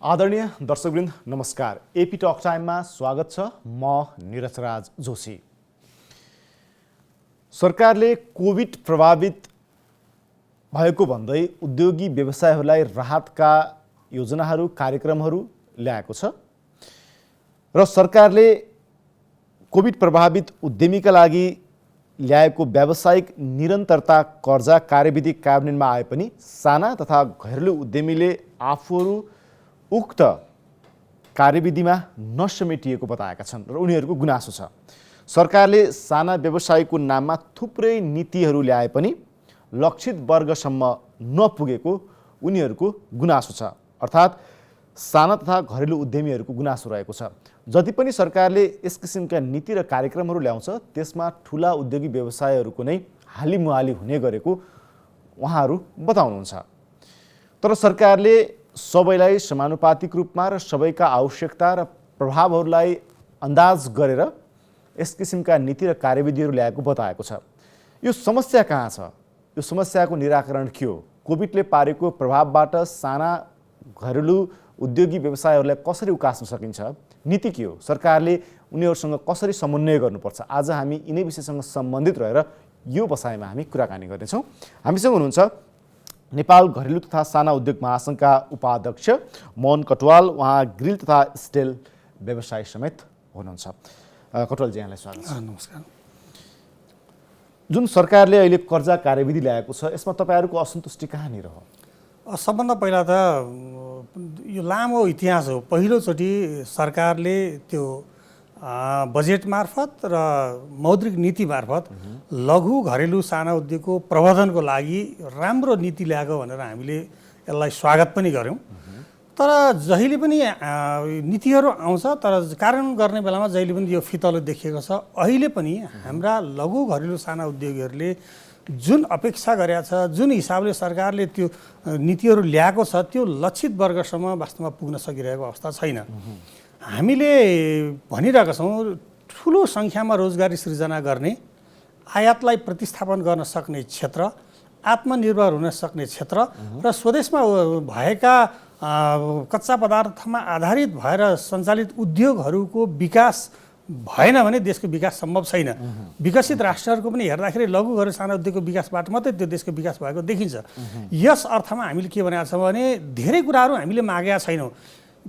आदरणीय दर्शकवृन्द नमस्कार। AP talk टाइममा स्वागत छ। म निरजराज जोशी। सरकारले कोभिड प्रभावित भएको भन्दै उद्योगी व्यवसायहरूलाई राहतका योजनाहरू कार्यक्रमहरू ल्याएको छ र सरकारले कोभिड प्रभावित उद्यमीका लागि ल्याएको व्यावसायिक निरन्तरता कर्जा कार्यविधि कार्यान्वयनमा आए पनि साना तथा घरेलु उद्यमीले आफूहरू उक्त कार्यविधिमा नसमेटिएको बताएका छन् र उनीहरूको गुनासो छ। सरकारले साना व्यवसायको नाममा थुप्रै नीतिहरू ल्याए पनि लक्षित वर्गसम्म नपुगेको उनीहरूको गुनासो छ। अर्थात् साना तथा घरेलु उद्यमीहरूको गुनासो रहेको छ। जति पनि सरकारले यस किसिमका नीति र कार्यक्रमहरू ल्याउँछ त्यसमा ठुला उद्योगी व्यवसायहरूको नै हालिमुहाली हुने गरेको उहाँहरू बताउनुहुन्छ। तर सरकारले सबैलाई समानुपातिक रूपमा र सबैका आवश्यकता र प्रभावहरूलाई अन्दाज गरेर यस किसिमका नीति र कार्यविधिहरू ल्याएको बताएको छ। यो समस्या कहाँ छ? यो समस्याको निराकरण के हो? कोभिडले पारेको प्रभावबाट साना घरेलु उद्योगी व्यवसायहरूलाई कसरी उकास्न सकिन्छ? नीति के हो? सरकारले उनीहरूसँग कसरी समन्वय गर्नुपर्छ? आज हामी यिनै विषयसँग सम्बन्धित रहेर यो बसाइमा हामी कुराकानी गर्नेछौँ। हामीसँग हुनुहुन्छ नेपाल घरेलु तथा साना उद्योग महासङ्घका उपाध्यक्ष मोहन कटुवाल। उहाँ ग्रिल तथा स्टिल व्यवसाय समेत हुनुहुन्छ। कटुवालजी, यहाँलाई स्वागत छ। नमस्कार। जुन सरकारले अहिले कर्जा कार्यविधि ल्याएको छ यसमा तपाईँहरूको असन्तुष्टि कहाँनिर हो? सबभन्दा पहिला त यो लामो इतिहास हो। पहिलोचोटि सरकारले त्यो बजेट मार्फत र मौद्रिक नीति मार्फत लघु घरेलु साना उद्योगको प्रवर्धनको लागि राम्रो नीति ल्याएको भनेर हामीले यसलाई स्वागत पनि गऱ्यौँ। तर जहिले पनि नीतिहरू आउँछ तर कार्यान्वयन गर्ने बेलामा जहिले पनि यो फितलो देखिएको छ। अहिले पनि हाम्रा लघु घरेलु साना उद्योगीहरूले जुन अपेक्षा गरेका छ, जुन हिसाबले सरकारले त्यो नीतिहरू ल्याएको छ त्यो लक्षित वर्गसम्म वास्तवमा पुग्न सकिरहेको अवस्था छैन। हामीले भनिरहेका छौँ ठुलो सङ्ख्यामा रोजगारी सृजना गर्ने, आयातलाई प्रतिस्थापन गर्न सक्ने क्षेत्र, आत्मनिर्भर हुन सक्ने क्षेत्र र स्वदेशमा भएका कच्चा पदार्थमा आधारित भएर सञ्चालित उद्योगहरूको विकास भएन भने देशको विकास सम्भव छैन। विकसित राष्ट्रहरूको पनि हेर्दाखेरि लघु घरेलु साना उद्योगको विकासबाट मात्रै त्यो देशको विकास भएको देखिन्छ। यस अर्थमा हामीले के भनेका छौँ भने धेरै कुराहरू हामीले मागेका छैनौँ।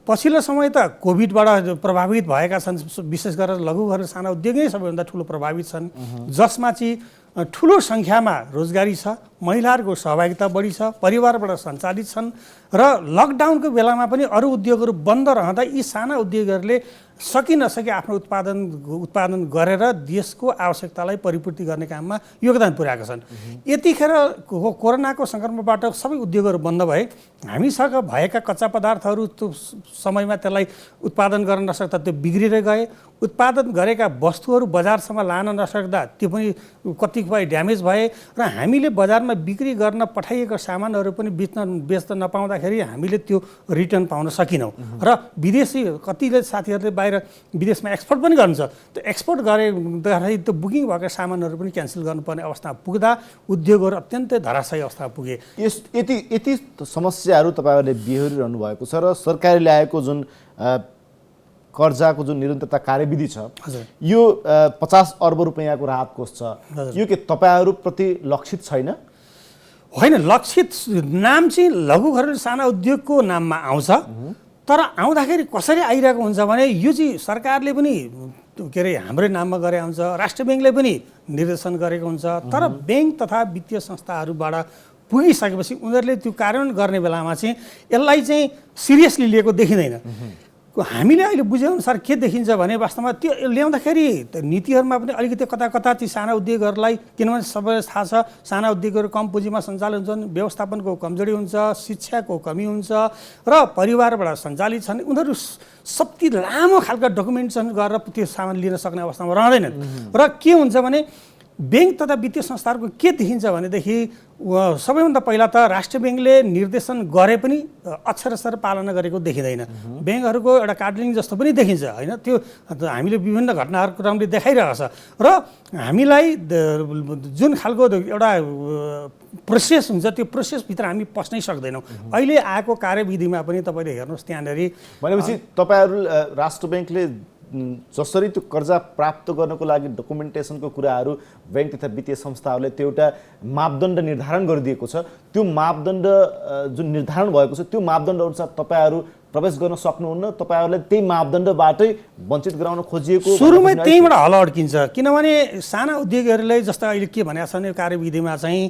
पछिल्लो समय त कोभिडबाट प्रभावित भएका छन्, विशेष गरेर लघु घरेलु साना उद्योग नै सबैभन्दा ठुलो प्रभावित छन्, जसमा चाहिँ ठुलो सङ्ख्यामा रोजगारी छ, महिलाहरूको सहभागिता बढी छ, परिवारबाट सञ्चालित छन् र लकडाउनको बेलामा पनि अरू उद्योगहरू बन्द रहँदा यी साना उद्योगहरूले सकि नसके आफ्नो उत्पादन गरेर देशको आवश्यकतालाई परिपूर्ति गर्ने काममा योगदान पुर्याएका छन्। यतिखेर कोरोनाको सङ्क्रमणबाट सबै उद्योगहरू बन्द भए, हामीसँग भएका कच्चा पदार्थहरू त्यो समयमा त्यसलाई उत्पादन गर्न नसक्दा त्यो बिग्रिएर गए, उत्पादन गरेका वस्तुहरू बजारसम्म लान नसक्दा त्यो पनि कतिपय ड्यामेज भए र हामीले बजारमा बिक्री गर्न पठाइएको सामानहरू पनि बेच्न नपाउँदाखेरि हामीले त्यो रिटर्न पाउन सकिनौँ र विदेशी कतिले साथीहरूले बाहिर विदेशमा एक्सपोर्ट पनि गर्नुहुन्छ। त्यो एक्सपोर्ट गर्दाखेरि त्यो बुकिङ भएको सामानहरू पनि क्यान्सल गर्नुपर्ने अवस्था पुग्दा उद्योगहरू अत्यन्तै धराशायी अवस्थामा पुगे। यति समस्याहरू तपाईँहरूले बिहोरिरहनु भएको छ र सरकारले ल्याएको जुन कर्जाको जुन निरन्तरता कार्यविधि छ यो 50 अर्ब रुपैयाँको राहत कोष छ, यो के तपाईँहरूप्रति लक्षित छैन? होइन, लक्षित नाम चाहिँ लघु घरेलु साना उद्योगको नाममा आउँछ। तर आउँदाखेरि कसरी आइरहेको हुन्छ भने यो चाहिँ सरकारले पनि के अरे हाम्रै नाममा गरे हुन्छ, राष्ट्र ब्याङ्कले पनि निर्देशन गरेको हुन्छ। तर ब्याङ्क तथा वित्तीय संस्थाहरूबाट पुगिसकेपछि उनीहरूले त्यो कार्यान्वयन गर्ने बेलामा चाहिँ यसलाई चाहिँ सिरियसली लिएको देखिँदैन। हामीले अहिले बुझेअनुसार के देखिन्छ भने वास्तवमा त्यो ल्याउँदाखेरि नीतिहरूमा पनि अलिकति कता कता ती साना उद्योगहरूलाई, किनभने सबैलाई थाहा छ साना उद्योगहरू कम पुँजीमा सञ्चालन हुन्छन्, व्यवस्थापनको कमजोरी हुन्छ, शिक्षाको कमी हुन्छ र परिवारबाट सञ्चालित छन्, उनीहरू सबै लामो खालका डकुमेन्टेसन गरेर त्यो सामान लिन सक्ने अवस्थामा रहँदैनन्। र के हुन्छ भने ब्याङ्क तथा वित्तीय संस्थाहरूको के देखिन्छ भनेदेखि सबैभन्दा पहिला त राष्ट्रिय ब्याङ्कले निर्देशन गरे पनि अक्षरशः पालना गरेको देखिँदैन। ब्याङ्कहरूको एउटा कार्डलिङ जस्तो पनि देखिन्छ होइन, त्यो हामीले विभिन्न घटनाहरू क्रमले देखाइरहेको छ र हामीलाई जुन खालको एउटा प्रोसेस हुन्छ त्यो प्रोसेसभित्र हामी पस्नै सक्दैनौँ। अहिले आएको कार्यविधिमा पनि तपाईँले हेर्नुहोस् त्यहाँनिर भनेपछि तपाईँहरू राष्ट्र ब्याङ्कले जसरी त्यो कर्जा प्राप्त गर्नको लागि डकुमेन्टेसनको कुराहरू ब्याङ्क तथा वित्तीय संस्थाहरूले त्यो एउटा मापदण्ड निर्धारण गरिदिएको छ, त्यो मापदण्ड जुन निर्धारण भएको छ त्यो मापदण्ड अनुसार तपाईँहरू प्रवेश गर्न सक्नुहुन्न, तपाईँहरूलाई त्यही मापदण्डबाटै वञ्चित गराउन खोजिएको सुरुमै त्यहीँबाट हल अड्किन्छ। किनभने साना उद्योगीहरूलाई जस्तो अहिले के भनेको छ भने कार्यविधिमा चाहिँ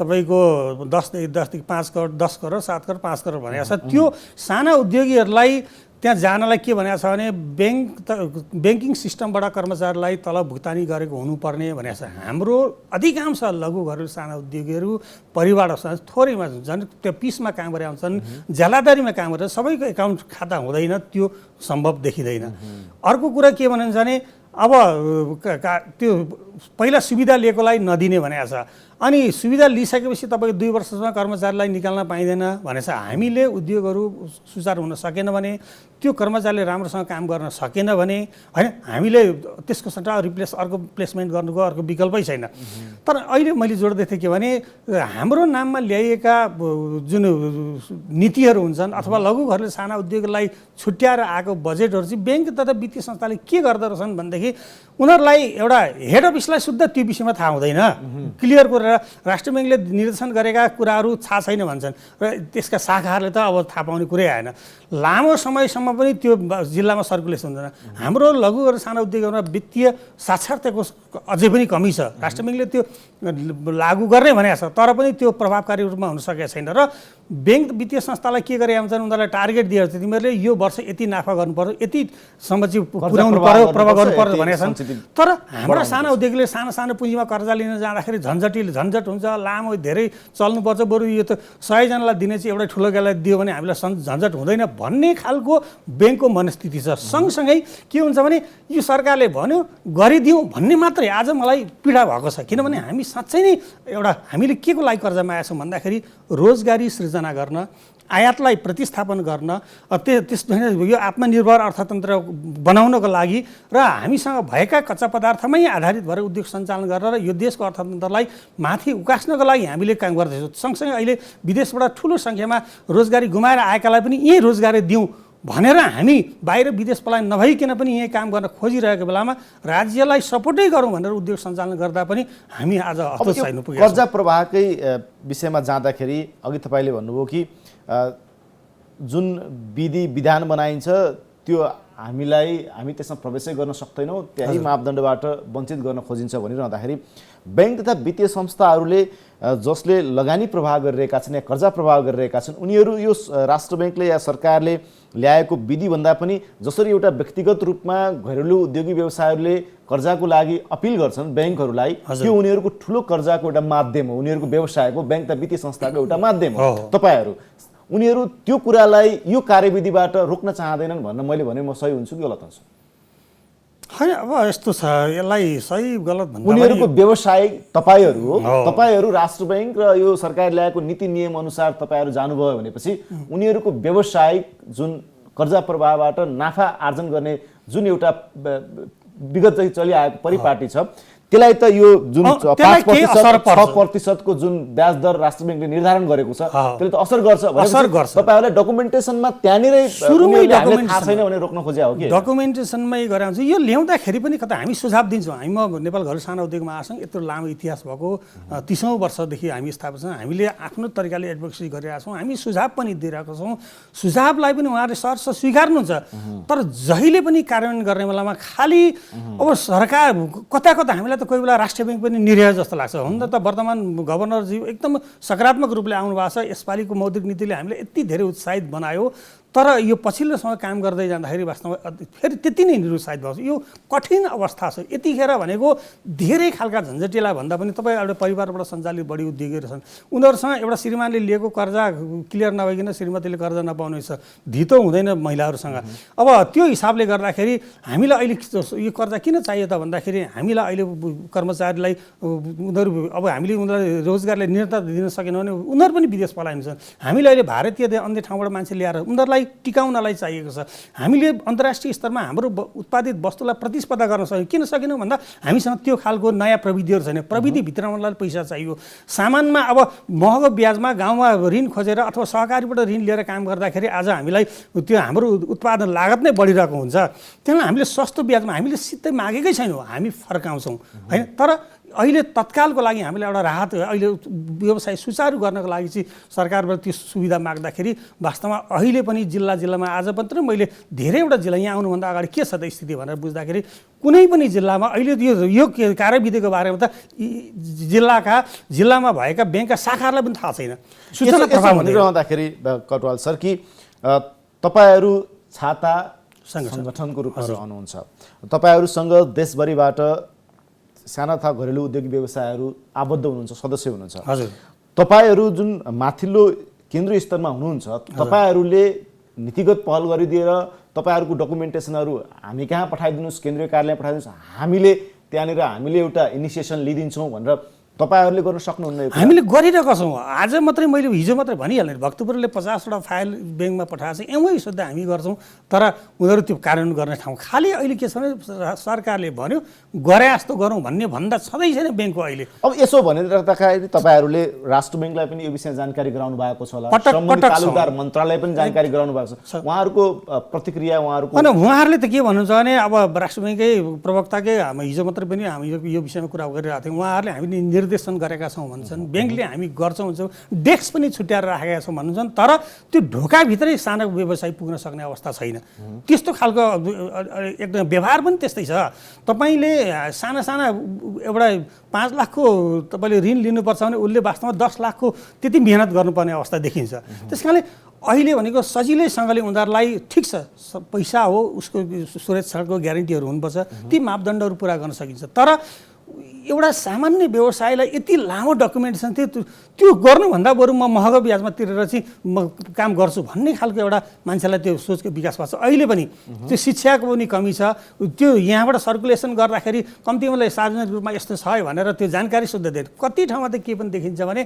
तपाईँको 10 देखि 5 करोड 10 करोड 7 करोड 5 करोड भनेको छ। त्यो साना उद्योगीहरूलाई त्यहाँ जानलाई के भनेको छ भने ब्याङ्किङ सिस्टमबाट कर्मचारीलाई तलब भुक्तानी गरेको हुनुपर्ने भनेको छ। हाम्रो अधिकांश लघु घरेलु साना उद्योगीहरू परिवारसँग थोरैमा झन् त्यो पिसमा काम गरेका हुन्छन्, झ्यालादारीमा काम गरेर सबैको एकाउन्ट खाता हुँदैन, त्यो सम्भव देखिँदैन। अर्को कुरा के भनिन्छ भने अब त्यो पहिला सुविधा लिएकोलाई नदिने भनेको छ, अनि सुविधा लिइसकेपछि तपाईँको 2 वर्षसम्म कर्मचारीलाई निकाल्न पाइँदैन भनेछ। हामीले उद्योगहरू सुचारू हुन सकेन भने, त्यो कर्मचारीले राम्रोसँग काम गर्न सकेन भने होइन, हामीले त्यसको सट्टा अर्को प्लेसमेन्ट गर्नुको अर्को विकल्पै छैन। तर अहिले मैले जोड्दै थिएँ के भने हाम्रो नाममा ल्याइएका जुन नीतिहरू हुन्छन् अथवा लघु घरले साना उद्योगलाई छुट्याएर आएको बजेटहरू चाहिँ ब्याङ्क तथा वित्तीय संस्थाले के गर्दो रहेछन् भनेदेखि उनीहरूलाई एउटा हेड अफिसलाई शुद्ध त्यो विषयमा थाहा हुँदैन। क्लियर गरेर राष्ट्रिय ब्याङ्कले निर्देशन गरेका कुराहरू थाहा छैन भन्छन् र त्यसका शाखाहरूले त अब थाहा पाउने कुरै आएन। लामो समयसम्म पनि त्यो जिल्लामा सर्कुलेसन हुँदैन। हाम्रो लघु र साना उद्योगहरूमा वित्तीय साक्षरताको अझै पनि कमी छ। राष्ट्रिय ब्याङ्कले त्यो लागू गर्ने भनेको छ तर पनि त्यो प्रभावकारी रूपमा हुन सकेको छैन। र ब्याङ्क वित्तीय संस्थालाई के गरे हुन्छन्, उनीहरूलाई टार्गेट दिएर तिमीहरूले यो वर्ष यति नाफा गर्नु पर्यो, यति सम्म चाहिँ पुर्याउनु पर्यो, प्रभाव गर्नु पर्यो भनेका छन्। तर हाम्रा साना उद्योगले सानो पुँजीमा कर्जा लिन जाँदाखेरि झन्झट हुन्छ, लामो धेरै चल्नुपर्छ, बरु यो त 100 जनालाई दिने चाहिँ एउटा ठुलो गाईलाई दियो भने हामीलाई झन्झट हुँदैन भन्ने खालको ब्याङ्कको मनस्थिति छ। सँगसँगै के हुन्छ भने यो सरकारले भन्यो गरिदिउँ भन्ने मात्रै आज मलाई पीडा भएको छ। किनभने हामी साँच्चै नै एउटा हामीले के को लागि कर्जामा आएछौँ भन्दाखेरि रोजगारी सृजना गर्न, आयातलाई प्रतिस्थापन गर्न, त्यसपछि यो आत्मनिर्भर अर्थतन्त्र बनाउनको लागि र हामीसँग भएका कच्चा पदार्थमै आधारित भएर उद्योग सञ्चालन गरेर यो देशको अर्थतन्त्रलाई माथि उकास्नको लागि हामीले काम गर्दैछौँ। सँगसँगै अहिले विदेशबाट ठुलो सङ्ख्यामा रोजगारी गुमाएर आएकालाई पनि यही रोजगारी दिउँ भनेर हामी बाहिर विदेश पलायन नभइकन पनि यहीँ काम गर्न खोजिरहेको बेलामा राज्यलाई सपोर्टै गरौँ भनेर उद्योग सञ्चालन गर्दा पनि हामी आज हतोत्साह हुन पुगेका छौँ। कर्जा प्रवाहकै विषयमा जाँदाखेरि अघि तपाईँले भन्नुभयो कि जुन विधि विधान बनाइन्छ त्यो हामी त्यसमा प्रवेशै गर्न सक्दैनौँ, त्यही मापदण्डबाट वञ्चित गर्न खोजिन्छ भनिरहँदाखेरि ब्याङ्क तथा वित्तीय संस्थाहरूले जसले लगानी प्रवाह गरिरहेका छन् या कर्जा प्रवाह गरिरहेका छन् उनीहरू यो राष्ट्र ब्याङ्कले या सरकारले ल्याएको विधिभन्दा पनि जसरी एउटा व्यक्तिगत रूपमा घरेलु उद्योगी व्यवसायहरूले कर्जाको लागि अपिल गर्छन् ब्याङ्कहरूलाई, त्यो उनीहरूको ठुलो कर्जाको एउटा माध्यम हो, उनीहरूको व्यवसायको ब्याङ्क तथा वित्तीय संस्थाको एउटा माध्यम हो। तपाईँहरू उनीहरू त्यो कुरालाई यो कार्यविधिबाट रोक्न चाहँदैनन् भन्न मैले भने म सही हुन्छु कि गलत हुन्छु? होइन, अब यस्तो छ, यसलाई सही गलत भन्दा उनीहरूको व्यवसाय तपाईँहरू हो, तपाईँहरू राष्ट्र ब्याङ्क र यो सरकार ल्याएको नीति नियम अनुसार तपाईँहरू जानुभयो भनेपछि उनीहरूको व्यवसाय जुन कर्जा प्रवाहबाट नाफा आर्जन गर्ने जुन एउटा विगतदेखि चलिआएको परिपाटी छ त्यसलाई त यो जुन 5% को जुन ब्याज दर राष्ट्र ब्याङ्कले निर्धारण गरेको छ त्यसले त असर गर्छ भनेपछि तपाईहरुले डकुमेन्टेसनमा त्यहाँनिरै सुरुमै थाहा छैन भने रोक्न खोज्या हो कि डकुमेन्टेसनमै गरे हुन्छ। यो ल्याउँदाखेरि पनि कता हामी सुझाव दिन्छौँ। हामी म नेपाल घरेलु सानो उद्योग महासंघ यत्रो लामो इतिहास भएको 30औं वर्षदेखि हामी स्थापना छौँ। हामीले आफ्नो तरिकाले एडभोकेसी गरिरहेका छौँ, हामी सुझाव पनि दिइरहेका छौँ। सुझावलाई पनि उहाँहरूले सहर्ष स्वीकार्नुहुन्छ, तर जहिले पनि कार्यान्वयन गर्ने बेलामा खालि अब सरकार कता कता हामीलाई कोही बेला राष्ट्रिय ब्याङ्क पनि निरह जस्तो लाग्छ। हुन त वर्तमान गभर्नरजी एकदम सकारात्मक रूपले आउनु भएको छ। यसपालिको मौद्रिक नीतिले हामीले यति धेरै उत्साहित बनायो, तर यो पछिल्लो समय काम गर्दै जाँदाखेरि वास्तवमा फेरि त्यति नै निरुत्साहित भएको छ। यो कठिन अवस्था छ। यतिखेर भनेको धेरै खालका झन्झटिला भन्दा पनि तपाईँ एउटा परिवारबाट सञ्चालित बढी उद्योगीहरू छन्, उनीहरूसँग एउटा श्रीमानले लिएको कर्जा क्लियर नभइकन श्रीमतीले कर्जा नपाउने छ, धितो हुँदैन महिलाहरूसँग। अब त्यो हिसाबले गर्दाखेरि हामीलाई अहिले यो कर्जा किन चाहियो त भन्दाखेरि हामीलाई अहिले कर्मचारीलाई उनीहरू अब हामीले उनीहरूलाई रोजगारले निरन्तर दिन सकेनौँ भने उनीहरू पनि विदेश पलायन छन्। हामीले अहिले भारतीय अन्य ठाउँबाट मान्छे ल्याएर उनीहरूलाई टिकाउनलाई चाहिएको छ। हामीले अन्तर्राष्ट्रिय स्तरमा हाम्रो उत्पादित वस्तुलाई प्रतिस्पर्धा गर्न सक्यौँ। किन सकेनौँ भन्दा हामीसँग त्यो खालको नयाँ प्रविधिहरू छैन। प्रविधि भित्राउनलाई पैसा चाहियो। सामानमा अब महँगो ब्याजमा गाउँमा ऋण खोजेर अथवा सहकारीबाट ऋण लिएर काम गर्दाखेरि आज हामीलाई त्यो हाम्रो उत्पादन लागत नै बढिरहेको हुन्छ। त्यहाँ हामीले सस्तो ब्याजमा हामीले सिधै मागेकै छैनौँ, हामी फर्काउँछौँ होइन। तर अहिले तत्कालको लागि हामीलाई एउटा राहत, अहिले व्यवसाय सुचारू गर्नको लागि चाहिँ सरकारबाट त्यो सुविधा माग्दाखेरि वास्तवमा अहिले पनि जिल्लामा आज मात्रै मैले धेरैवटा जिल्ला यहाँ आउनुभन्दा अगाडि के छ त स्थिति भनेर बुझ्दाखेरि कुनै पनि जिल्लामा अहिले यो कार्यविधिको बारेमा त जिल्लामा भएका ब्याङ्कका शाखाहरूलाई पनि थाहा छैन। सूचना प्रभाव रहँदाखेरि कटवाल सर कि तपाईँहरू छाता सङ्गठनको रूपमा रहनुहुन्छ, तपाईँहरूसँग देशभरिबाट साना तथा घरेलु उद्योगी व्यवसायहरू आबद्ध हुनुहुन्छ, सदस्य हुनुहुन्छ। हजुर, तपाईँहरू जुन माथिल्लो केन्द्रीय स्तरमा हुनुहुन्छ, तपाईँहरूले नीतिगत पहल गरिदिएर तपाईँहरूको डकुमेन्टेसनहरू हामी कहाँ पठाइदिनुहोस्, केन्द्रीय कार्यालय पठाइदिनुहोस्, हामीले एउटा इनिसिएसन लिइदिन्छौँ भनेर तपाईँहरूले गर्न सक्नुहुन्न? हामीले गरिरहेका छौँ। आज मात्रै मैले हिजो मात्रै भनिहालेँ, भक्तपुरले 50वटा फाइल ब्याङ्कमा पठाएको छ, एमै सोद्धा हामी गर्छौँ। तर उनीहरू त्यो कार्यान्वयन गर्ने ठाउँ खालि अहिले के छ भने सरकारले भन्यो गरे जस्तो गरौँ भन्दा छँदै छैन ब्याङ्कको अहिले। अब यसो भनिराख्दाखेरि तपाईँहरूले राष्ट्र ब्याङ्कलाई पनि यो विषयमा जानकारी गराउनु भएको छ होला, तालुकदार मन्त्रालय पनि जानकारी गराउनु भएको छ, उहाँहरूको प्रतिक्रिया उहाँहरूको? होइन, उहाँहरूले त के भन्नुहुन्छ भने अब राष्ट्र ब्याङ्ककै प्रवक्ताकै हिजो मात्रै पनि हामी यो विषयमा कुरा गरिरहेको थियौँ। उहाँहरूले हामी निर्देशन गरेका छौँ भन्छन्, ब्याङ्कले हामी गर्छौँ भन्छौँ, डेस्क पनि छुट्याएर राखेका छौँ भन्नुहुन्छ। तर त्यो ढोकाभित्रै सानो व्यवसाय पुग्न सक्ने अवस्था छैन। त्यस्तो खालको एकदम व्यवहार पनि त्यस्तै छ। तपाईँले साना एउटा 5 लाखको तपाईँले ऋण लिनुपर्छ भने उसले वास्तवमा 10 लाखको त्यति मेहनत गर्नुपर्ने अवस्था देखिन्छ। त्यस कारणले अहिले भनेको सजिलैसँगले उनीहरूलाई ठिक छ, पैसा हो, उसको सुरक्षाको ग्यारेन्टीहरू हुनुपर्छ, ती मापदण्डहरू पुरा गर्न सकिन्छ। तर एउटा सामान्य व्यवसायलाई यति लामो डकुमेन्टेसन त्यो गर्नुभन्दा बरु म महँगो ब्याजमा तिरेर चाहिँ म काम गर्छु भन्ने खालको एउटा मान्छेलाई त्यो सोचको विकास भएको छ। अहिले पनि त्यो शिक्षाको पनि कमी छ। त्यो यहाँबाट सर्कुलेसन गर्दाखेरि कम्तीमा सार्वजनिक रूपमा यस्तो छ है भनेर त्यो जानकारी शुद्ध दिएर कति ठाउँमा त के पनि देखिन्छ भने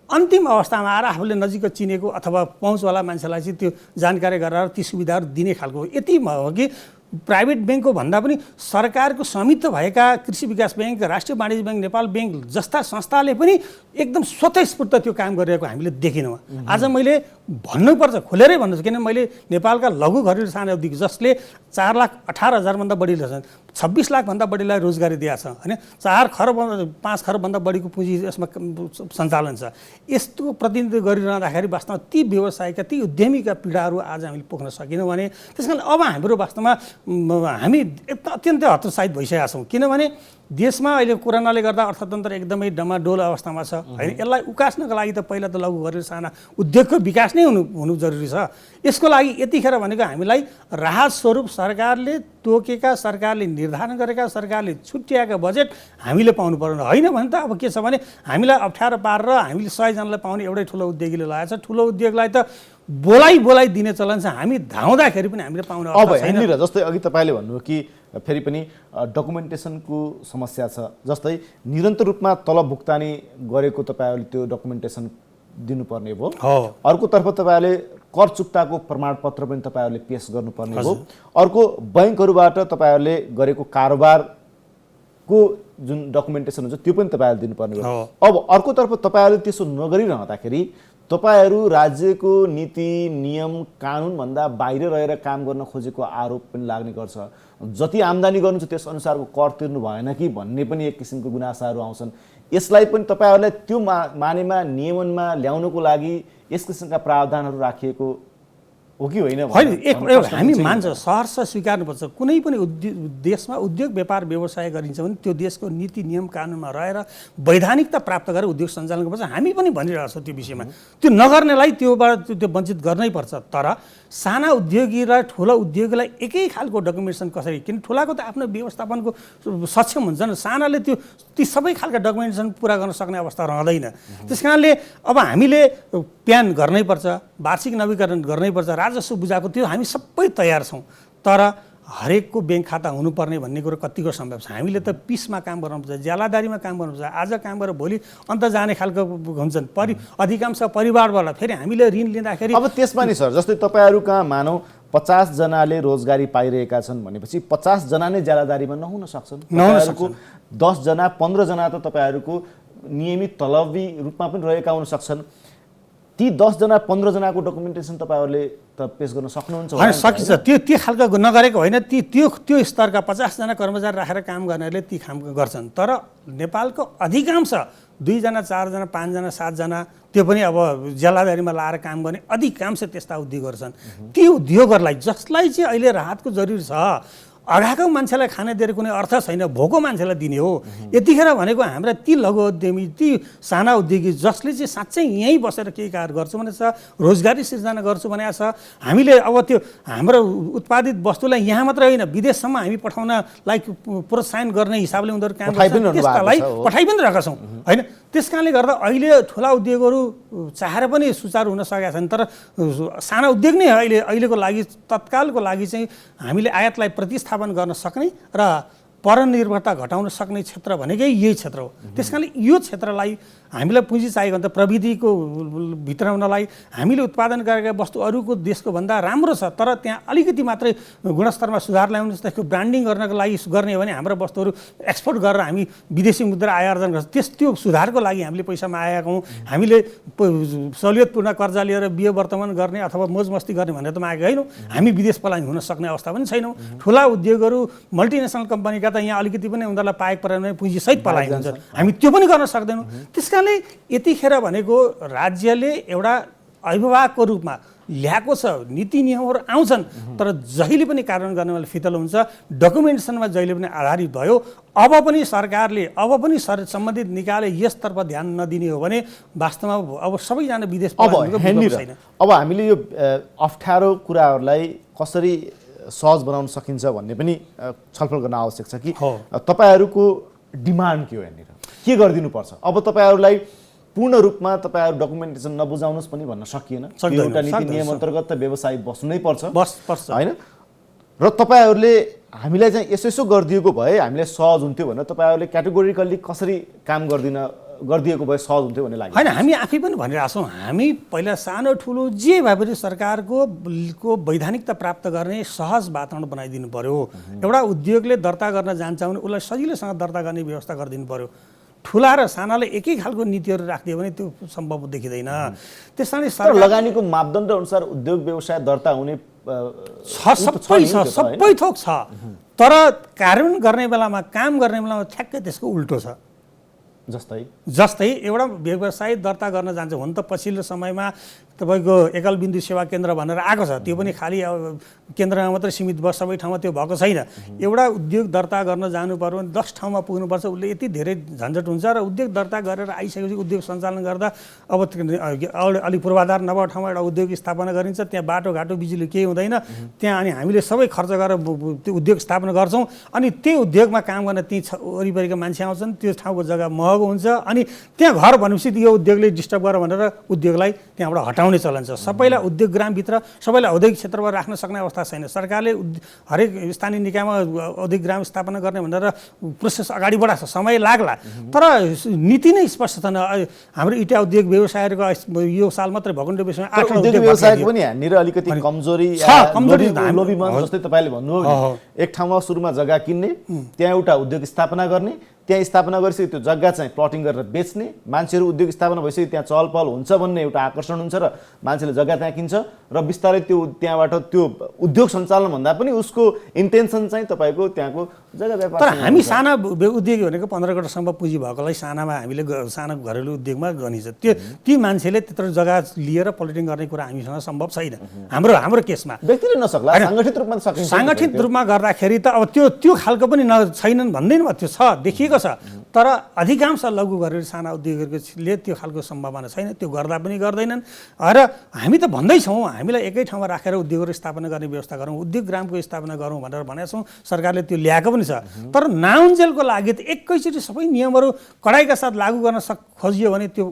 अन्तिम अवस्थामा आएर आफूले नजिक चिनेको अथवा पहुँचवाला मान्छेलाई चाहिँ त्यो जानकारी गरेर ती सुविधाहरू दिने खालको यति हो कि प्राइभेट ब्याङ्कको भन्दा पनि सरकारको स्वामित्व भएका कृषि विकास ब्याङ्क, राष्ट्रिय वाणिज्य ब्याङ्क, नेपाल ब्याङ्क जस्ता संस्थाले पनि एकदम स्वतःस्फूर्त त्यो काम गरिरहेको हामीले देखेनौँ। आज मैले भन्नुपर्छ, खोलेरै भन्नु, किनभने मैले नेपालका लघु घरेलु सानो उद्योग जसले 4,18,000 भन्दा बढीले छन्, 26 लाखभन्दा बढीलाई रोजगारी दिएको छ होइन, 4 खरब 5 खरबभन्दा बढीको पुँजी यसमा सञ्चालन छ। यस्तो प्रतिनिधित्व गरिरहँदाखेरि वास्तवमा ती व्यवसायका ती उद्यमीका पीडाहरू आज हामीले पोख्न सकेनौँ भने त्यस कारण अब हाम्रो वास्तवमा हामी अत्यन्तै हतोत्साहित भइसकेका छौँ। किनभने देशमा अहिले कोरोनाले गर्दा अर्थतन्त्र एकदमै डमाडोल अवस्थामा छ होइन। यसलाई उकास्नको लागि त पहिला त लघु घरेलु साना उद्योगको विकास नै हुनु जरुरी छ। यसको लागि यतिखेर भनेको हामीलाई राहत स्वरूप सरकारले तोकेका, सरकारले निर्धारण गरेका, सरकारले छुट्याएका बजेट हामीले पाउनु पर्ने होइन भने त अब के छ भने हामीलाई अप्ठ्यारो पारेर हामीले 100 जनालाई पाउने एउटै ठुलो उद्योगीले लगाएको छ। ठुलो उद्योगलाई त बोलाइ दिने चलन छ, हामी धाउँदाखेरि पनि हामीले पाउन छैन। जस्तै अघि तपाईँले भन्नुभयो कि फेरि पनि डकुमेन्टेसनको समस्या छ। जस्तै निरन्तर रूपमा तलब भुक्तानी गरेको तपाईँहरूले त्यो डकुमेन्टेसन दिनुपर्ने भयो, अर्कोतर्फ तपाईँहरूले कर चुक्ताको प्रमाणपत्र पनि तपाईँहरूले पेश गर्नुपर्ने भयो, अर्को बैङ्कहरूबाट तपाईँहरूले गरेको कारोबारको जुन डकुमेन्टेसन हुन्छ त्यो पनि तपाईँहरूले दिनुपर्ने भयो। अब अर्कोतर्फ तपाईँहरूले त्यसो नगरिरहँदाखेरि तपाईँहरू राज्यको नीति नियम कानुनभन्दा बाहिर रहेर काम गर्न खोजेको आरोप पनि लाग्ने गर्छ। जति आम्दानी गर्नुहुन्छ त्यस अनुसारको कर तिर्नु भएन कि भन्ने पनि एक किसिमको गुनासाहरू आउँछन्। यसलाई पनि तपाईँहरूलाई त्यो मानेमा नियमनमा ल्याउनको लागि यस किसिमका प्रावधानहरू राखिएको हो कि होइन होइन एक हामी मान्छ सहर्ष स्वीकार्नुपर्छ कुनै पनि देशमा उद्योग व्यापार व्यवसाय गरिन्छ भने त्यो देशको नीति नियम कानुनमा रहेर वैधानिकता प्राप्त गरेर उद्योग सञ्चालन गर्नुपर्छ। हामी पनि भनिरहेको छौँ त्यो विषयमा। त्यो नगर्नेलाई त्योबाट त्यो वञ्चित गर्नै पर्छ। तर साना उद्योगी र ठुलो उद्योगीलाई एकै खालको डकुमेन्टेसन कसरी, किन ठुलाको त आफ्नो व्यवस्थापनको सक्षम हुन्छ नि, सानाले ती सबै खालका डकुमेन्टेसन पुरा गर्न सक्ने अवस्था रहँदैन। त्यस कारणले अब हामीले प्यान गर्नैपर्छ, वार्षिक नवीकरण गर्नैपर्छ, राजस्व बुझाएको त्यो हामी सबै तयार छौँ। तर हरेकको ब्याङ्क खाता हुनुपर्ने भन्ने कुरो कतिको सम्भव छ? हामीले त पिसमा काम गर्नुपर्छ, ज्यालादारीमा काम गर्नुपर्छ। आज काम गरेर भोलि अन्त जाने खालको हुन्छन्। अधिकांश परिवारबाट फेरि हामीले ऋण लिँदाखेरि अब त्यसमा नि सर, जस्तै तपाईँहरू कहाँ मानौ 50 जनाले रोजगारी पाइरहेका छन् भनेपछि 50 जना नै ज्यालादारीमा नहुन सक्छन्। तपाईँहरूको 10 जना 15 जना त तपाईँहरूको नियमित तलबी रूपमा पनि रहेका हुन सक्छन्। ती 10 जना 15 जनाको डकुमेन्टेसन तपाईँहरूले त पेश गर्न सक्नुहुन्छ होइन? सकिन्छ। त्यो खालको नगरेको होइन। त्यो स्तरका 50 जना कर्मचारी राखेर काम गर्नेहरूले ती काम गर्छन्। तर नेपालको अधिकांश 2 जना 4 जना 5 जना 7 जना त्यो पनि अब ज्यालादारीमा लाएर काम गर्ने अधिकांश त्यस्ता उद्योगहरू छन्। ती उद्योगहरूलाई जसलाई चाहिँ अहिले राहतको जरुरी छ, अगाएको मान्छेलाई खाना दिएर कुनै अर्थ छैन, भोको मान्छेलाई दिने हो। यतिखेर भनेको हाम्रा ती लघु उद्यमी, ती साना उद्योगी जसले चाहिँ साँच्चै यहीँ बसेर केही कार्य गर्छु भनेको छ, रोजगारी सिर्जना गर्छु भनेको छ, हामीले अब त्यो हाम्रो उत्पादित वस्तुलाई यहाँ मात्र होइन विदेशसम्म हामी पठाउनलाई प्रोत्साहन गर्ने हिसाबले उनीहरू काम गर्छन्, त्यसलाई पठाइ पनि रहेका छौँ होइन? त्यस कारणले गर्दा अहिले ठुला उद्योगहरू चाहेर पनि सुचारू हुन सकेका छन्। तर साना उद्योग नै अहिलेको लागि तत्कालको लागि चाहिँ हामीले आयातलाई प्रतिस्थापन गर्न सक्ने र परनिर्भरता घटाउन सक्ने क्षेत्र भनेकै यही क्षेत्र हो। त्यस कारणले यो क्षेत्रलाई हामीलाई पुँजी चाहिएको अन्त प्रविधिको भित्राउनलाई हामीले उत्पादन गरेका वस्तु अरूको देशको भन्दा राम्रो छ, तर त्यहाँ अलिकति मात्रै गुणस्तरमा सुधार ल्याउनु, त्यसको ब्रान्डिङ गर्नको लागि गर्ने हो भने हाम्रो वस्तुहरू एक्सपोर्ट गरेर हामी विदेशी मुद्रा आयार्जन गर्छ। त्यो सुधारको लागि हामीले पैसा मागेका हौँ। हामीले सहुलियतपूर्ण कर्जा लिएर बिहे वर्तमान गर्ने अथवा मोज मस्ती गर्ने भनेर त मागेका होइनौँ। हामी विदेश पलायन हुन सक्ने अवस्था पनि छैनौँ। ठुला उद्योगहरू मल्टिनेसनल कम्पनीका त यहाँ अलिकति पनि उनीहरूलाई पाएको परेन पुँजीसहित पलायन हुन्छ, हामी त्यो पनि गर्न सक्दैनौँ। त्यस कारणले यतिखेर भनेको राज्यले एउटा अभिभावकको रूपमा ल्याएको छ, नीति नियमहरू आउँछन्, तर जहिले पनि कार्यान्वयन गर्नेवाला फितलो हुन्छ। डकुमेन्टेसनमा जहिले पनि आधारित भयो। अब पनि सरकारले सम्बन्धित निकायले यसतर्फ ध्यान नदिने हो भने वास्तवमा अब सबैजना विदेश छैन। अब हामीले यो अप्ठ्यारो कुराहरूलाई कसरी सहज बनाउन सकिन्छ भन्ने पनि छलफल गर्न आवश्यक छ कि तपाईँहरूको डिमान्ड के हो, यहाँनिर के गरिदिनुपर्छ? अब तपाईँहरूलाई पूर्ण रूपमा तपाईँहरू डकुमेन्टेसन नबुझाउनुहोस् पनि भन्न सकिएन। एउटा नीति नियम अन्तर्गत त व्यवसाय बस्नै पर्छ होइन? र तपाईँहरूले हामीलाई चाहिँ यसो गरिदिएको भए हामीलाई सहज हुन्थ्यो भनेर तपाईँहरूले क्याटेगोरिकल्ली कसरी काम गरिदिएको भए सहज हुन्थ्यो भन्ने लाग्यो? होइन, हामी आफै पनि भनिरहेको छौँ। हामी पहिला सानो ठुलो जे भए पनि सरकारको वैधानिकता प्राप्त गर्ने सहज वातावरण बनाइदिनु पर्यो। एउटा उद्योगले दर्ता गर्न जान्छ भने उसलाई सजिलैसँग दर्ता गर्ने व्यवस्था गरिदिनु पर्यो। ठुला र सानाले एकै खालको नीतिहरू राखिदियो भने त्यो सम्भव देखिँदैन। त्यस कारणले लगानीको मापदण्ड अनुसार उद्योग व्यवसाय दर्ता हुने सबै थोक छ, तर कार्यान्वयन गर्ने बेलामा काम गर्ने बेलामा ठ्याक्कै त्यसको उल्टो छ। जस्तै एउटा व्यवसाय दर्ता गर्न जान्छ हुन त पछिल्लो समयमा तपाईँको एकल बिन्दु सेवा केन्द्र भनेर आएको छ, त्यो पनि खालि केन्द्रमा मात्रै सीमित भयो, सबै ठाउँमा त्यो भएको छैन। एउटा उद्योग दर्ता गर्न जानु पर्यो भने 10 ठाउँमा पुग्नुपर्छ, उसले यति धेरै झन्झट हुन्छ। र उद्योग दर्ता गरेर आइसकेपछि उद्योग सञ्चालन गर्दा अब अलिक पूर्वाधार नभएको ठाउँमा एउटा उद्योग स्थापना गरिन्छ, त्यहाँ बाटोघाटो बिजुली केही हुँदैन, त्यहाँ अनि हामीले सबै खर्च गरेर त्यो उद्योग स्थापना गर्छौँ। अनि त्यही उद्योगमा काम गर्न त्यहीँ वरिपरिका मान्छे आउँछन्, त्यो ठाउँको जग्गा महँगो हुन्छ, अनि त्यहाँ घर भनेपछि यो उद्योगले डिस्टर्ब गर भनेर उद्योगलाई त्यहाँबाट हटाउने चलन छ। सबैलाई उद्योग ग्रामभित्र सबैलाई औद्योगिक क्षेत्रमा राख्न सक्ने अवस्था छैन। सरकारले हरेक स्थानीय निकायमा औद्योगिक ग्राम स्थापना गर्ने भनेर प्रोसेस अगाडि बढाएको छ, समय लाग्ला, तर नीति नै स्पष्ट छैन। हाम्रो इटा उद्योग व्यवसायहरूको यो साल मात्रै भगण्ड व्यवसायको पनि यहाँनिर अलिकति कमजोरी जस्तै तपाईँले भन्नुभयो, एक ठाउँमा सुरुमा जग्गा किन्ने, त्यहाँ एउटा उद्योग स्थापना गर्ने, त्यहाँ स्थापना गरिसक्यो त्यो जग्गा चाहिँ प्लटिङ गरेर बेच्ने, मान्छेहरू उद्योग स्थापना भइसक्यो त्यहाँ चहल पहल हुन्छ भन्ने एउटा आकर्षण हुन्छ र मान्छेले जग्गा त्यहाँ किन्छ र बिस्तारै त्यो त्यहाँबाट त्यो उद्योग सञ्चालन भन्दा पनि उसको इन्टेन्सन चाहिँ तपाईँको त्यहाँको जग्गा व्यापार। तर हामी साना उद्योगी भनेको 15 करोडसम्म पुँजी भएकोलाई सानामा हामीले सानो घरेलु उद्योगमा गनिन्छ। ती मान्छेले त्यत्रो जग्गा लिएर प्लटिङ गर्ने कुरा हामीसँग सम्भव छैन हाम्रो केसमा। व्यक्तिले नसक्ला, सङ्गठित रूपमा सकिन्छ। सङ्गठित रूपमा गर्दाखेरि त अब त्यो खालको पनि छैनन् भन्दैन, त्यो छ, देखिएको छ। तर अधिकांश लघु घरेलु साना उद्योगहरूले त्यो खालको सम्भावना छैन, त्यो गर्दा पनि गर्दैनन्। र हामी त भन्दैछौँ हामीलाई एकै ठाउँमा राखेर उद्योगहरू स्थापना गर्ने व्यवस्था गरौँ, उद्योग ग्रामको स्थापना गरौँ भनेर भनेका छौँ। सरकारले त्यो ल्याएको पनि छ। तर नाउन्जेलको लागि त एकैचोटि सबै नियमहरू कडाइका साथ लागू गर्न खोजियो भने त्यो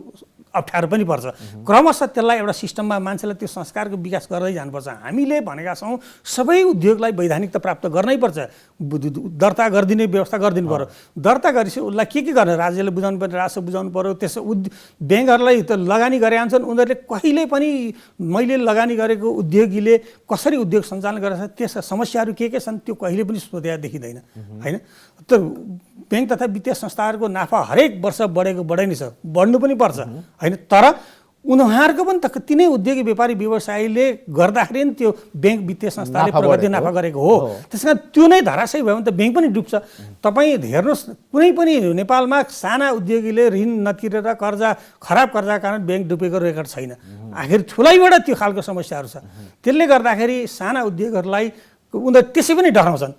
अप्ठ्यारो पनि पर्छ। क्रमशः त्यसलाई एउटा सिस्टममा मान्छेलाई त्यो संस्कारको विकास गर्दै जानुपर्छ। हामीले भनेका छौँ सबै उद्योगलाई वैधानिकता प्राप्त गर्नै पर्छ, दर्ता गरिदिने व्यवस्था गरिदिनु पर्यो। दर्ता गरेपछि उसलाई के गर्ने राज्यले बुझाउनु पर्ने राजस्व बुझाउनु पर्यो। त्यसो ब्याङ्कहरूलाई त लगानी गरे आउँछन्, उनीहरूले कहिले पनि मैले लगानी गरेको उद्योगीले कसरी उद्योग सञ्चालन गरेछ त्यसका समस्याहरू के छन् त्यो कहिले पनि सोधेर देखिँदैन होइन। त ब्याङ्क तथा वित्तीय संस्थाहरूको नाफा हरेक वर्ष बढै नै छ, बढ्नु पनि पर्छ होइन। तर उनीहरूको पनि त तिनै उद्योगी व्यापारी व्यवसायीले गर्दाखेरि नि त्यो ब्याङ्क वित्तीय संस्थाले प्रगति नाफा गरेको हो। त्यस कारण त्यो नै धराशयी भयो भने त ब्याङ्क पनि डुब्छ। तपाईँ हेर्नुहोस् कुनै पनि नेपालमा साना उद्योगीले ऋण नतिरेर खराब कर्जा कारण ब्याङ्क डुबेको रेकर्ड छैन। आखिर ठुलैबाट त्यो खालको समस्याहरू छ। त्यसले गर्दाखेरि साना उद्योगहरूलाई उनीहरू त्यसै पनि डराउँछन्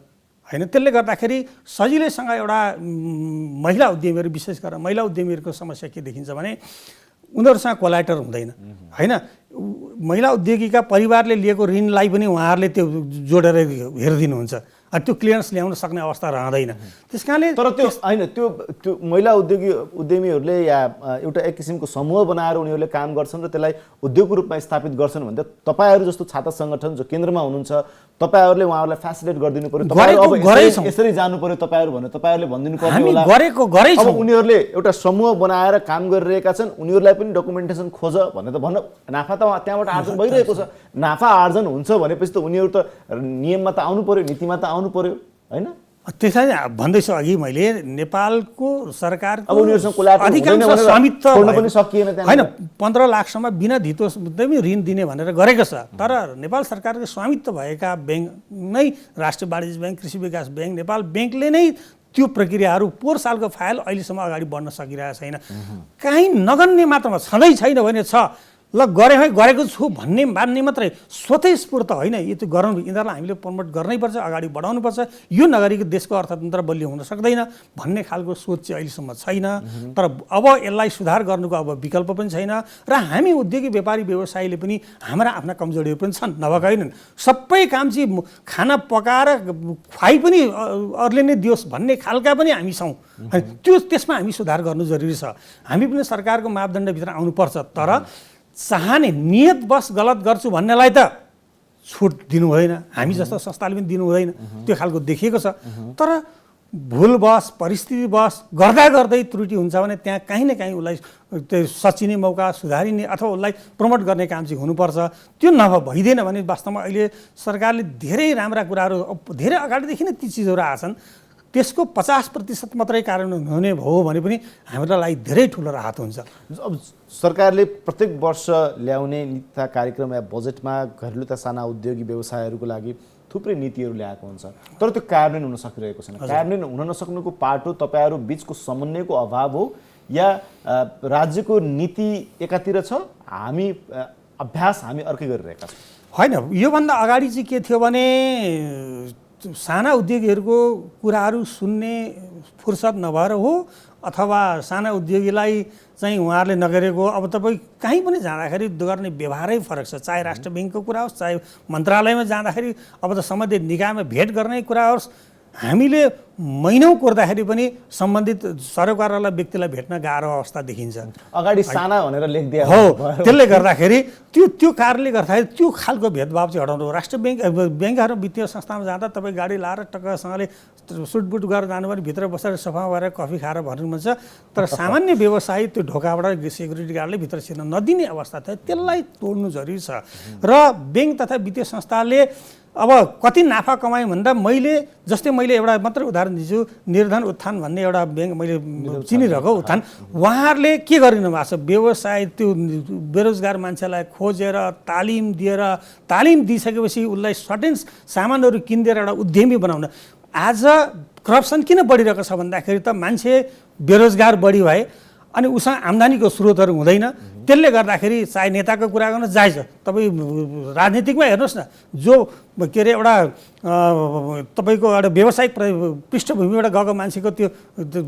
होइन। त्यसले गर्दाखेरि सजिलैसँग एउटा महिला उद्यमीहरू विशेष गरेर महिला उद्यमीहरूको समस्या के देखिन्छ भने उनीहरूसँग कोलाटर हुँदैन होइन। महिला उद्योगीका परिवारले लिएको ऋणलाई पनि उहाँहरूले त्यो जोडेर हेरिदिनुहुन्छ, त्यो क्लियरेन्स ल्याउन सक्ने अवस्था रहँदैन। त्यस कारणले तर त्यो होइन त्यो महिला उद्यमीहरूले या एउटा एक किसिमको समूह बनाएर उनीहरूले काम गर्छन् र त्यसलाई उद्योगको रूपमा स्थापित गर्छन् भने तपाईँहरू जस्तो छात्र सङ्गठन जो केन्द्रमा हुनुहुन्छ तपाईँहरूले उहाँहरूलाई फेसिलिटेट गरिदिनु पर्यो। यसरी जानु पर्यो तपाईँहरू भने तपाईँहरूले भनिदिनु पर्यो। अब उनीहरूले एउटा समूह बनाएर काम गरिरहेका छन्, उनीहरूलाई पनि डकुमेन्टेसन खोज भनेर त भन्न, नाफा त त्यहाँबाट आर्जन भइरहेको छ। नाफा आर्जन हुन्छ भनेपछि त उनीहरू त नियममा त आउनु पर्यो, नीतिमा त आउनु पर्यो होइन। त्यसरी भन्दैछु अघि मैले नेपालको सरकारको अधिकांश स्वामित्व होइन 15 लाखसम्म बिना धितो ऋण दिने भनेर गरेको छ। तर नेपाल सरकारको स्वामित्व भएका ब्याङ्क नै राष्ट्रिय वाणिज्य ब्याङ्क, कृषि विकास ब्याङ्क, नेपाल ब्याङ्कले नै त्यो प्रक्रियाहरू पोहोर सालको फाइल अहिलेसम्म अगाडि बढ्न सकिरहेको छैन। काहीँ नगन्य मात्रामा छँदै छैन भने छ ल गरेको छु भन्ने मात्रै स्वतःस्फूर्त होइन। यो त गराउनु यिनीहरूलाई हामीले प्रमोट गर्नैपर्छ, अगाडि बढाउनुपर्छ। यो नगरीको देशको अर्थतन्त्र बलियो हुन सक्दैन भन्ने खालको सोच चाहिँ अहिलेसम्म छैन। तर अब यसलाई सुधार गर्नुको अब विकल्प पनि छैन र हामी उद्योगी व्यापारी व्यवसायीले पनि हाम्रा आफ्ना कमजोरीहरू पनि छन्, नभएका होइनन्। सबै काम चाहिँ खाना पकाएर खुवाइ पनि अरूले नै दियोस् भन्ने खालका पनि हामी छौँ। त्यसमा हामी सुधार गर्नु जरुरी छ। हामी पनि सरकारको मापदण्डभित्र आउनुपर्छ। तर चाहने नियत बस गलत गर्छु भन्नेलाई त छुट दिनु हुँदैन, हामी जस्तो संस्थाले पनि दिनु हुँदैन, त्यो खालको देखिएको छ। तर भुलवश परिस्थितिवश गर्दै त्रुटि हुन्छ भने त्यहाँ काहीँ न काहीँ उसलाई त्यो सचिने मौका, सुधारिने अथवा उसलाई प्रमोट गर्ने काम चाहिँ हुनुपर्छ। त्यो भइदिएन भने वास्तवमा अहिले सरकारले धेरै राम्रा कुराहरू धेरै अगाडिदेखि नै ती चिजहरू आछन्, त्यसको 50% मात्रै कार्यान्वयन हुने भयो भने पनि हाम्रो लागि धेरै ठुलो राहत हुन्छ। अब सरकारले प्रत्येक वर्ष ल्याउने नीति कार्यक्रम या बजेटमा घरेलु तथा साना उद्योगी व्यवसायहरूको लागि थुप्रै नीतिहरू ल्याएको हुन्छ, तर त्यो कार्यान्वयन हुन सकिरहेको छैन। कार्यान्वयन हुन नसक्नुको पाटो तपाईँहरू बिचको समन्वयको अभाव हो या राज्यको नीति एकातिर छ, अभ्यास हामी अर्कै गरिरहेका छौँ? होइन, योभन्दा अगाडि चाहिँ के थियो भने साना उद्योगीहरूको कुराहरू सुन्ने फुर्सद नभएर हो अथवा साना उद्योगीलाई चाहिँ उहाँहरूले नगरेको। अब तपाईँ कहीँ पनि जाँदाखेरि गर्ने व्यवहारै फरक छ, चाहे राष्ट्र ब्याङ्कको कुरा होस्, चाहे मन्त्रालयमा जाँदाखेरि, अब त सम्बन्धित निकायमा भेट गर्ने कुरा होस्, हामीले महिनौँ कोर्दाखेरि पनि सम्बन्धित सरोकारवाला व्यक्तिलाई भेट्न गाह्रो अवस्था देखिन्छ। अगाडि साना भनेर लेखिदिए हो, त्यसले गर्दाखेरि त्यो कारणले गर्दाखेरि त्यो खालको भेदभाव चाहिँ हटाउनु। राष्ट्र ब्याङ्कहरू वित्तीय संस्थामा जाँदा तपाईँ गाडी लाएर टक्कसँगले सुटबुट गरेर जानु भने भित्र बसेर सफा गरेर कफी खाएर भन्नु मन छ। तर सामान्य व्यवसायी त्यो ढोकाबाट सेक्युरिटी गार्डले भित्र छिर्न नदिने अवस्था थियो, त्यसलाई तोड्नु जरुरी छ। र ब्याङ्क तथा वित्तीय संस्थाले अब कति नाफा कमाएँ भन्दा जस्तै मैले एउटा मात्र उदाहरण दिन्छु, निर्धन उत्थान भन्ने एउटा ब्याङ्क मैले चिनिरहेको उत्थान, उहाँहरूले के गरिनु भएको छ, व्यवसाय त्यो बेरोजगार मान्छेलाई खोजेर तालिम दिइसकेपछि उसलाई सर्टेन सामानहरू किनिदिएर एउटा उद्यमी बनाउन। आज करप्सन किन बढिरहेको छ भन्दाखेरि त मान्छे बेरोजगार बढी भए अनि उसँग आम्दानीको स्रोतहरू हुँदैन, त्यसले गर्दाखेरि चाहे नेताको कुरा गर्न जायज, तपाईँ राजनीतिकमा हेर्नुहोस् न, जो के अरे एउटा तपाईँको एउटा व्यावसायिक पृष्ठभूमिबाट गएको मान्छेको त्यो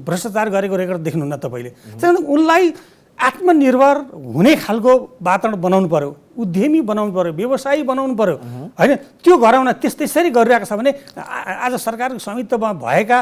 भ्रष्टाचार गरेको रेकर्ड देख्नुहुन्न तपाईँले। त्यहाँदेखि उनलाई आत्मनिर्भर हुने खालको वातावरण बनाउनु पर्यो, उद्यमी बनाउनु पर्यो, व्यवसायी बनाउनु पर्यो होइन। त्यो गराउन त्यसरी गरिरहेको छ भने आज सरकारको स्वामित्वमा भएका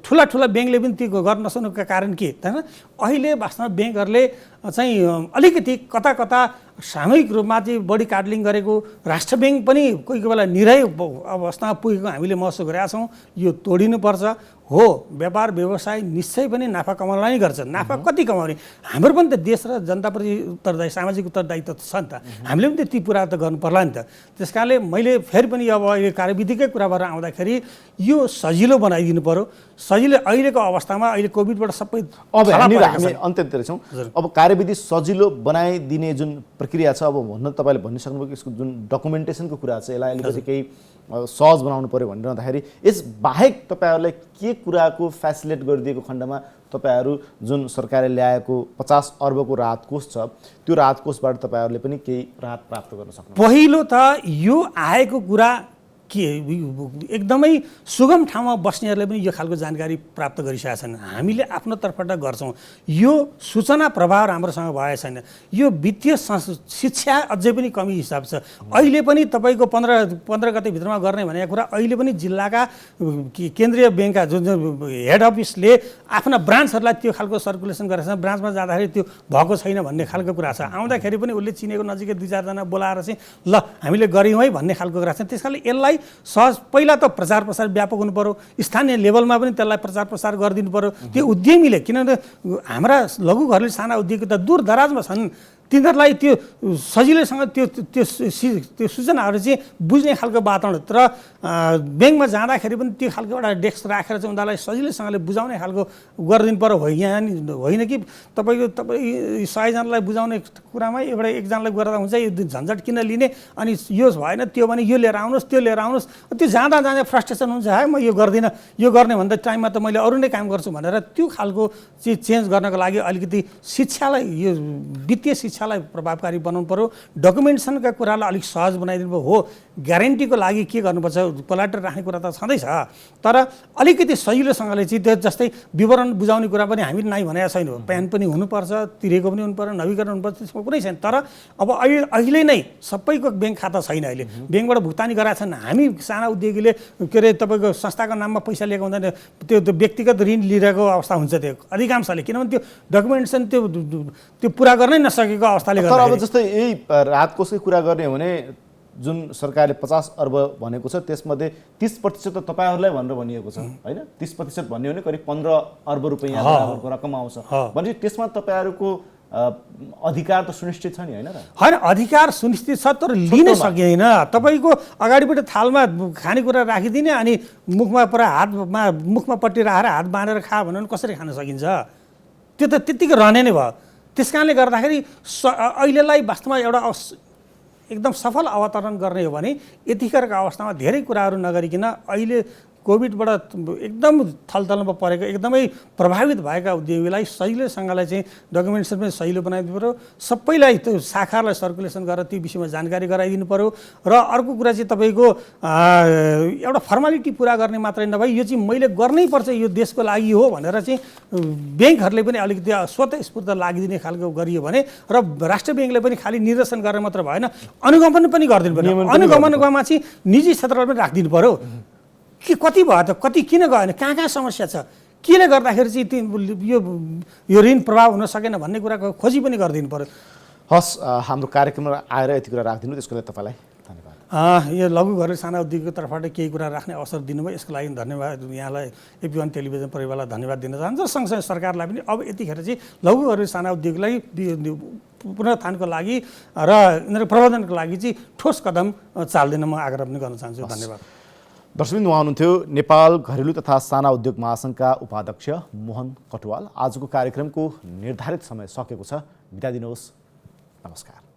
ठुला ब्याङ्कले पनि त्यो गर्न नसक्नुको कारण के होइन। अहिले वास्तवमा ब्याङ्कहरूले चाहिँ अलिकति कता सामूहिक रूपमा चाहिँ बढी कार्डलिङ गरेको, राष्ट्र ब्याङ्क पनि कोही बेला निरय अवस्थामा पुगेको हामीले महसुस गरेका छौँ। यो तोडिनुपर्छ। हो, व्यापार व्यवसाय निश्चय पनि नाफा कमाउनलाई नै गर्छ। नाफा कति कमाउने, हाम्रो पनि त देश र जनताप्रति उत्तरदायी सामाजिक उत्तरदायित्व छ नि त, हामीले पनि त ती कुरा त गर्नु पर्ला नि त। त्यस कारणले मैले फेरि पनि अब यो कार्यविधिकै कुरा भएर आउँदाखेरि यो सजिलो बनाइदिनु पर्यो। सजिलो अहिलेको अवस्थामा अहिले कोभिडबाट सबै अब हामी अन्त्यतिर छौँ। अब कार्यविधि सजिलो बनाइदिने जुन प्रक्रिया छ, अब तपाईँले भनिसक्नुभयो यसको जुन डकुमेन्टेसनको कुरा छ, यसलाई अलिकति केही सहज बनाउनु पर्यो भनेर भन्दाखेरि यस बाहेक तपाईँहरूलाई के कुराको फेसिलिट गरिदिएको खण्डमा तपाईँहरू जुन सरकारले ल्याएको 50 अर्बको राहत कोष छ, त्यो राहत कोषबाट तपाईँहरूले पनि केही राहत प्राप्त गर्न सक्नु? पहिलो त यो आएको कुरा के एकदमै सुगम ठाउँमा बस्नेहरूले पनि यो खालको जानकारी प्राप्त गरिसकेका छन्। हामीले आफ्नो तर्फबाट गर्छौँ। यो सूचना प्रभाव राम्रोसँग भए छैन। यो वित्तीय शिक्षा अझै पनि कमी हिसाब छ। अहिले पनि तपाईँको 15 गते भित्रमा गर्ने भनेको कुरा अहिले पनि जिल्लाका केन्द्रीय ब्याङ्कका जुन हेड अफिसले आफ्ना ब्रान्चहरूलाई त्यो खालको सर्कुलेसन गरेको छ। ब्रान्चमा जाँदाखेरि त्यो भएको छैन भन्ने खालको कुरा छ। आउँदाखेरि पनि उसले चिनेको नजिकै 2-4 जना बोलाएर चाहिँ ल हामीले गऱ्यौँ है भन्ने खालको कुरा छ। त्यस कारणले यसलाई सहज पहिला त प्रचार प्रसार व्यापक हुनु पर्यो। स्थानीय लेभलमा पनि त्यसलाई प्रचार प्रसार गरिदिनु पर्यो। त्यो उद्यमीले, किनभने हाम्रा लघु घरेलु साना उद्योगी त दूर दराजमा छन्, तिनीहरूलाई त्यो सजिलैसँग त्यो सूचनाहरू चाहिँ बुझ्ने खालको वातावरण र ब्याङ्कमा जाँदाखेरि पनि त्यो खालको एउटा डेस्क राखेर चाहिँ उनीहरूलाई सजिलैसँगले बुझाउने खालको गरिदिनु पर्यो। होइन कि तपाईँ 100 जनालाई बुझाउने कुरामा एकजनालाई गरेर हुन्छ, यो झन्झट किन लिने, अनि यो भएन त्यो भने यो लिएर आउनुहोस् त्यो लिएर आउनुहोस्, त्यो जाँदा फ्रस्ट्रेसन हुन्छ, है म यो गर्दिनँ, यो गर्ने भन्दा टाइममा त मैले अरू नै काम गर्छु भनेर त्यो खालको चाहिँ चेन्ज गर्नको लागि अलिकति शिक्षालाई, यो वित्तीय शिक्षालाई प्रभावकारी बनाउनु पर्यो। डकुमेन्टेसनका कुरालाई अलिक सहज बनाइदिनु पर्यो। हो, ग्यारेन्टीको लागि के गर्नुपर्छ, कोलाटर राख्ने कुरा त छँदैछ, तर अलिकति सजिलोसँगले चाहिँ त्यो जस्तै विवरण बुझाउने कुरा पनि हामी नै भनेको छैन। प्यान पनि हुनुपर्छ, तिरेको पनि हुनुपर्छ, नवीकरण हुनुपर्छ, त्यसमा कुनै छैन। तर अब अहिले नै सबैको ब्याङ्क खाता छैन। अहिले ब्याङ्कबाट भुक्तानी गराएको छन्। हामी साना उद्योगीले के अरे तपाईँको संस्थाको नाममा पैसा लिएको हुँदैन, त्यो व्यक्तिगत ऋण लिइरहेको अवस्था हुन्छ त्यो अधिकांशले, किनभने त्यो डकुमेन्टेसन त्यो पुरा गर्नै नसकेको अवस्थाले गर्दा। तर अब जस्तै यही राहत कोषकै कुरा गर्ने हो भने जुन सरकारले 50 अर्ब भनेको छ त्यसमध्ये 30% त तपाईँहरूलाई भनेर भनिएको छ होइन। 30% भन्ने हो भने करिब 15 अर्ब रुपियाँ बराबरको रकम आउँछ भनेपछि त्यसमा तपाईँहरूको अधिकार त सुनिश्चित छ नि, होइन र? होइन, अधिकार सुनिश्चित छ, तर लिन सकिँदैन। तपाईँको अगाडिबाट थालमा खानेकुरा राखिदिने अनि मुखमा पट्टी राखेर हात बाँधेर खा भन्नु कसरी खान सकिन्छ? त्यो त त्यत्तिकै रहने नै भयो। त्यस कारणले गर्दाखेरि अहिलेलाई वास्तवमा एउटा एकदम सफल अवतरण गर्ने हो भने यतिखेरको अवस्थामा धेरै कुराहरू नगरिकन अहिले कोभिडबाट एकदम थलथलमा परेको एकदमै प्रभावित भएका उद्योगीलाई सजिलैसँगले चाहिँ डकुमेन्टेसन पनि सजिलो बनाइदिनु पऱ्यो। सबैलाई त्यो शाखालाई सर्कुलेसन गरेर त्यो विषयमा जानकारी गराइदिनु पऱ्यो। र अर्को कुरा चाहिँ तपाईँको एउटा फर्मालिटी पुरा गर्ने मात्रै नभई यो चाहिँ मैले गर्नै पर्छ, यो देशको लागि हो भनेर चाहिँ ब्याङ्कहरूले पनि अलिकति स्वतःस्फूर्त लागिदिने खालको गरियो भने र राष्ट्र ब्याङ्कले पनि खालि निर्देशन गरेर मात्र भएन, अनुगमन पनि गरिदिनु पर्यो। अनुगमनमा चाहिँ निजी क्षेत्रलाई पनि राखिदिनु पऱ्यो कि कति भयो त, कति किन गएन, कहाँ समस्या छ, केले गर्दाखेरि चाहिँ यो ऋण प्रभाव हुन सकेन भन्ने कुराको खोजी पनि गरिदिनु पर्यो। हस्, हाम्रो कार्यक्रममा आएर यति कुरा राखिदिनु त्यसको लागि तपाईँलाई धन्यवाद। यो लघु घरेलु साना उद्योगको तर्फबाट केही कुरा राख्ने अवसर दिनुभयो, यसको लागि धन्यवाद। यहाँलाई एपी1 टेलिभिजन परिवारलाई धन्यवाद दिन चाहन्छु। सँगसँगै सरकारलाई पनि अब यतिखेर चाहिँ लघु घरेलु साना उद्योगलाई पुनरुत्थानको लागि र यिनीहरू प्रबन्धनको लागि चाहिँ ठोस कदम चाल्दिन म आग्रह पनि गर्न चाहन्छु। धन्यवाद। दर्शकबिन, उहाँ हुनुहुन्थ्यो नेपाल घरेलु तथा साना उद्योग महासङ्घका उपाध्यक्ष मोहन कटुवाल। आजको कार्यक्रमको निर्धारित समय सकेको छ। बिदा दिनुहोस्। नमस्कार।